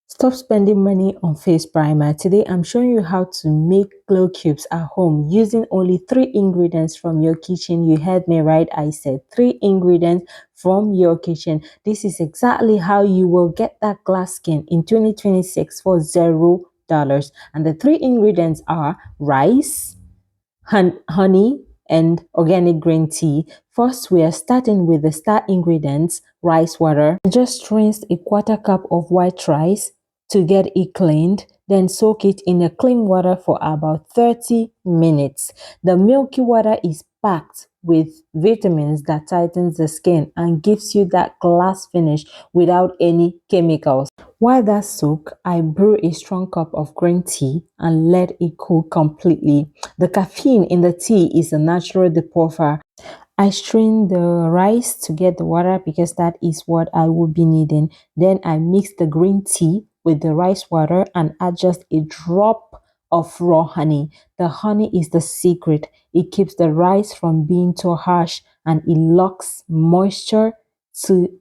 Stop spending money on face primer. Today I'm showing you how to make glow cubes at home using only 3 ingredients from your kitchen. You heard me right, I said 3 ingredients from your kitchen. This is exactly how you will get that glass skin in 2026 for $0. And the 3 ingredients are rice, honey, and organic green tea. First, we are starting with the star ingredients, rice water. Just rinse a quarter cup of white rice to get it cleaned. Then soak it in a clean water for about 30 minutes. The milky water is packed with vitamins that tightens the skin and gives you that glass finish without any chemicals. While that soak, I brew a strong cup of green tea and let it cool completely. The caffeine in the tea is a natural depurer. I strain the rice to get the water because that is what I will be needing. Then I mix the green tea with the rice water and add just a drop of raw honey. The honey is the secret. It keeps the rice from being too harsh and it locks moisture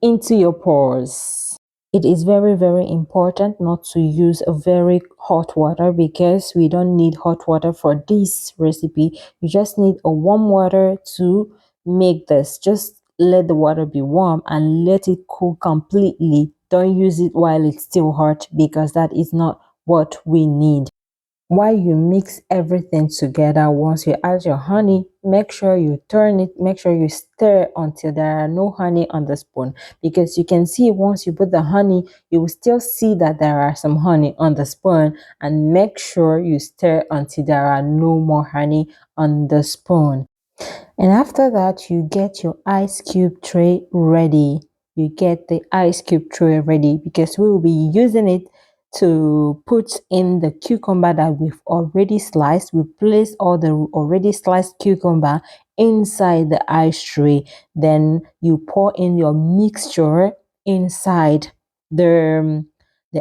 into your pores. It is very important not to use a very hot water because we don't need hot water for this recipe. You just need a warm water to make this. Just let the water be warm and let it cool completely. Don't use it while it's still hot because that is not what we need. While you mix everything together, once you add your honey, make sure you turn it, make sure you stir until there are no honey on the spoon. Because you can see once you put the honey, you will still see that there are some honey on the spoon, and make sure you stir until there are no more honey on the spoon. And after that, you get your ice cube tray ready. You get the ice cube tray ready because we will be using it to put in the cucumber that we've already sliced. We place all the already sliced cucumber inside the ice tray. Then you pour in your mixture inside the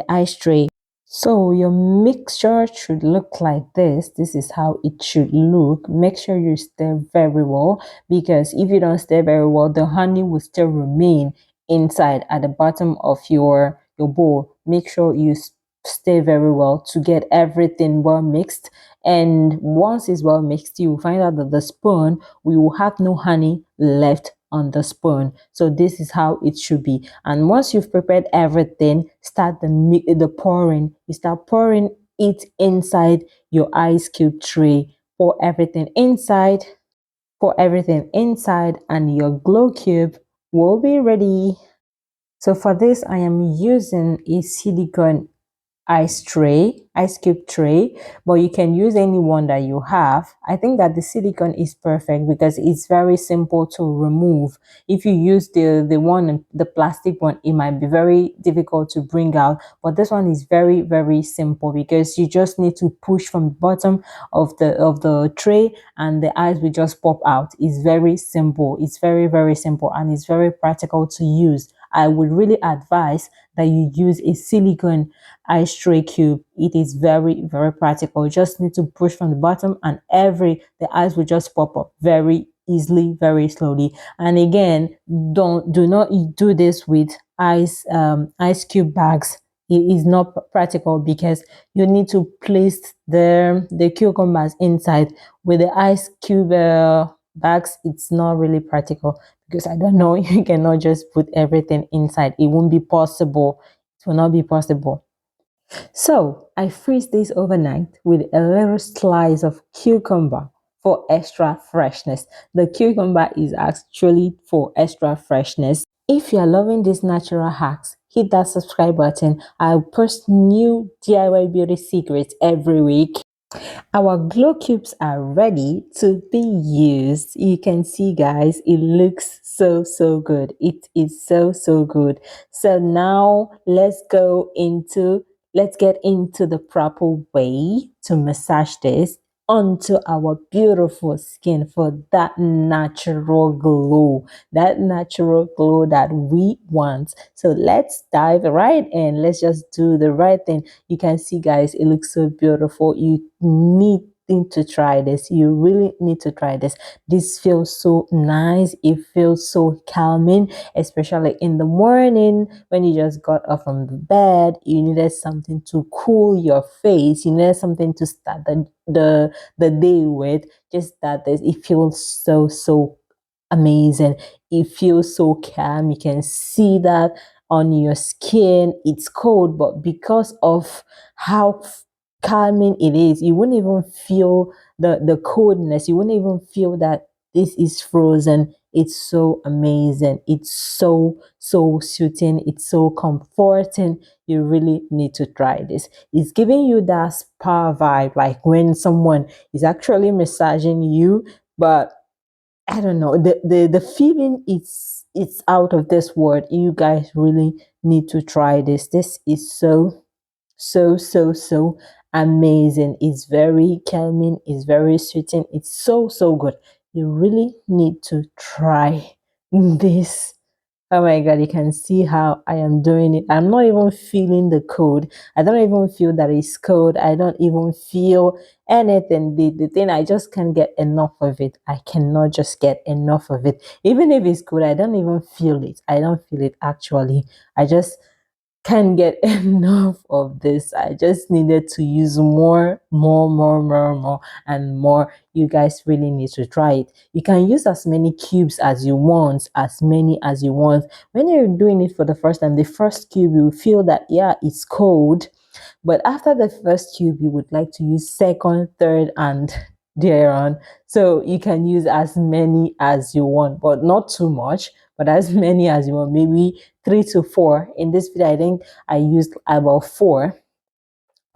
ice tray. So your mixture should look like this. This is how it should look. Make sure you stir very well because if you don't stir very well, the honey will still remain inside at the bottom of your bowl. Make sure you stir very well to get everything well mixed. And once it's well mixed, you will find out that the spoon, we will have no honey left on the spoon. So this is how it should be. And once you've prepared everything, start the pouring. You start pouring it inside your ice cube tray. Pour everything inside. Pour everything inside, and your glow cube will be ready. So for this, I am using a silicone ice cube tray, but you can use any one that you have. I think that the silicone is perfect because it's very simple to remove. If you use the plastic one, it might be very difficult to bring out, but this one is very simple because you just need to push from the bottom of the tray and the eyes will just pop out. It's very simple. It's very simple, and it's very practical to use. I would really advise that you use a silicone ice tray cube. It is very practical. You just need to push from the bottom and the eyes will just pop up very easily, very slowly. And again, do not do this with ice cube bags. It is not practical because you need to place the cucumbers inside. With the ice cube bags, it's not really practical because I don't know, you cannot just put everything inside. It won't be possible. It will not be possible. So I freeze this overnight with a little slice of cucumber for extra freshness. The cucumber is actually for extra freshness. If you are loving these natural hacks, hit that subscribe button. I post new DIY beauty secrets every week. Our glow cubes are ready to be used. You can see, guys, it looks so good. It is so good. So now let's get into the proper way to massage this onto our beautiful skin for that natural glow, that we want. So let's dive right in. Let's just do the right thing. You can see, guys, it looks so beautiful. You need need to try this. You really need to try this. This feels so nice. It feels so calming, especially in the morning when you just got up from the bed. You needed something to cool your face. You needed something to start the day with. Just that this. It feels so amazing. It feels so calm. You can see that on your skin. It's cold, but because of how calming it is, you wouldn't even feel the coldness. You wouldn't even feel that this is frozen. It's so amazing. It's so soothing. It's so comforting. You really need to try this. It's giving you that spa vibe, like when someone is actually massaging you, but I don't know. The feeling it's out of this world. You guys really need to try this. This is so amazing. It's very calming, it's very soothing, it's so good. You really need to try this. Oh my god, you can see how I am doing it. I'm not even feeling the cold. I don't even feel that it's cold. I don't even feel anything. The thing, I just can't get enough of it. I cannot just get enough of it. Even if it's cold, I don't even feel it. I don't feel it actually. I just can't get enough of this. I just needed to use more, and more. You guys really need to try it. You can use as many cubes as you want, as many as you want. When you're doing it for the first time, the first cube, you feel that, yeah, it's cold. But after the first cube, you would like to use second, third, and thereon. So you can use as many as you want, but not too much, but as many as you want. Maybe 3 to 4. In this video, I think I used about 4.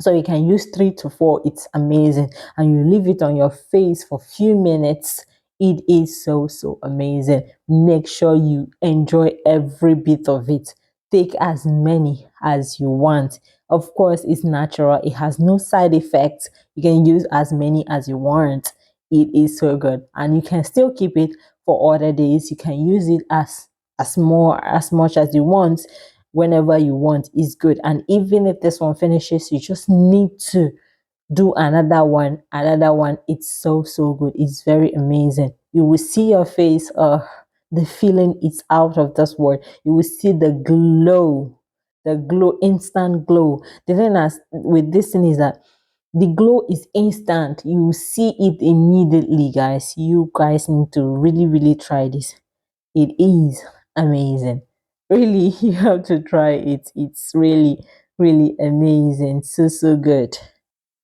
So you can use 3 to 4. It's amazing. And you leave it on your face for a few minutes. It is so amazing. Make sure you enjoy every bit of it. Take as many as you want. Of course, it's natural. It has no side effects. You can use as many as you want. It is so good. And you can still keep it for other days. You can use it as much as you want, whenever you want, is good. And even if this one finishes, you just need to do another one. It's so good. It's very amazing. You will see your face, the feeling is out of this world. You will see the glow, instant glow. The thing as with this thing is that the glow is instant. You will see it immediately, guys. You guys need to really try this. It is amazing. Really, you have to try it. It's really amazing. So good.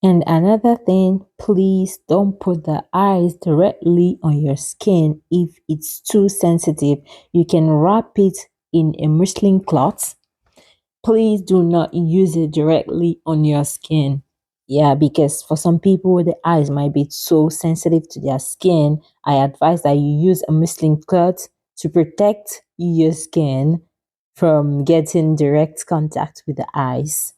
And another thing, please don't put the eyes directly on your skin if it's too sensitive. You can wrap it in a muslin cloth. Please do not use it directly on your skin. Yeah, because for some people, the eyes might be so sensitive to their skin. I advise that you use a muslin cloth to protect your skin from getting direct contact with the eyes.